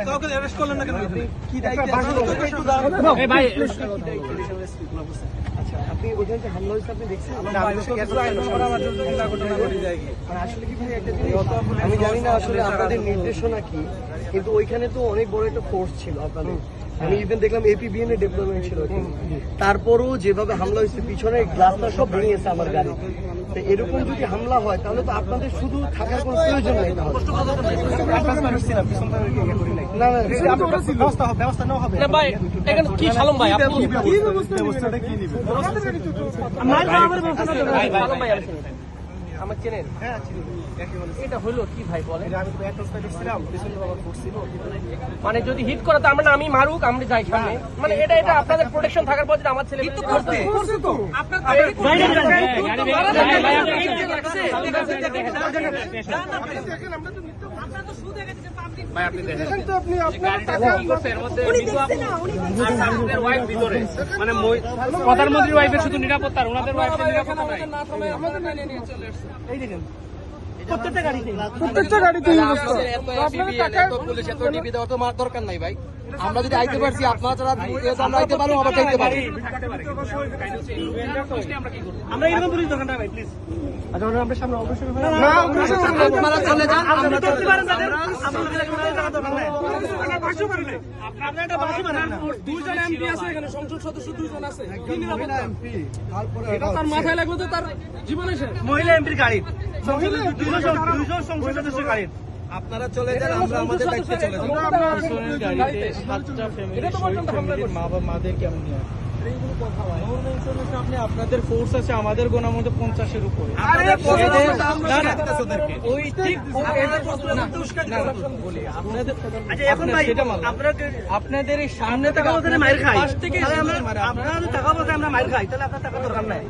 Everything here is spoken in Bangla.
কাউকে অ্যারেস্ট করলেন না কেন? কি দায়িত্ব? আচ্ছা, আপনি ওখানে যে হামলা হয়েছে আপনি দেখছেন? আসলে কি ভাই একটা জিনিস আমি জানি না আসলে আপনাদের নির্দেশনা কি, কিন্তু ওইখানে তো অনেক বড় একটা ফোর্স ছিল আপনাদের। আমি ইভেন দেখলাম APBN এর ডেভেলপমেন্ট ছিল, তারপরও যেভাবে হামলা হয়েছে পিছনে গ্লাসটা সব ভেঙে গেছে আমার গাড়ি। তো এরকম যদি হামলা হয় তাহলে তো আপনাদের শুধু থাকার কোনো প্রয়োজন নেই। না না ব্যবস্থা নেওয়া হবে। কি সালম ভাই আপনি ব্যবস্থাটা কি নিবেন? আমার চেনেন? হ্যাঁ, এটা হলো কি ভাই বলেন? আমি তো একটা সাইডে ছিলাম, পিছনে আবার করছিল। মানে যদি হিট করে তার মানে আমি মারুক, আমরা যাই সামনে, মানে এটা আপনাদের প্রোটেকশন থাকার পর আমার ছেলে মানে প্রধানমন্ত্রীর ওয়াইফের শুধু নিরাপত্তা, ওনাদের ওয়াইফের নিরাপত্তা নাই। প্রত্যেকটা গাড়িতে দরকার নাই ভাই। আমরা যদি আইতে পারছি আপনারা যারা আমরা আইতে পারবো, আবার চাইতে পারি। আমরা এরকম পুলিশ দরকার নাই ভাই, প্লিজ। আচ্ছা, আমরা সামনে অবশ্যই আপনারা চলে যান, আমরা চলে যান। দুইজন এমপি আছে এখানে, সংসদ সদস্য দুইজন আছে, কি নিরাপত্তা? এটা তার মাথায় লাগলো তো তার জীবনে শেষ। মহিলা এমপির গাড়ি, দুইজন সংসদ সদস্যের গাড়ি। আপনারা চলে যান, আমরা আমাদের দায়িত্বে চলে যান। মাদের কেমন আপনি আপনাদের ফোর্স আছে, আমাদের গোনার মধ্যে 50-এর উপরে। আপনাদের এই সামনে থেকে মাইর খাই, আপনারা টাকা পয়সা আমরা মাইর খাই, তাহলে আপনার টাকা দরকার নাই।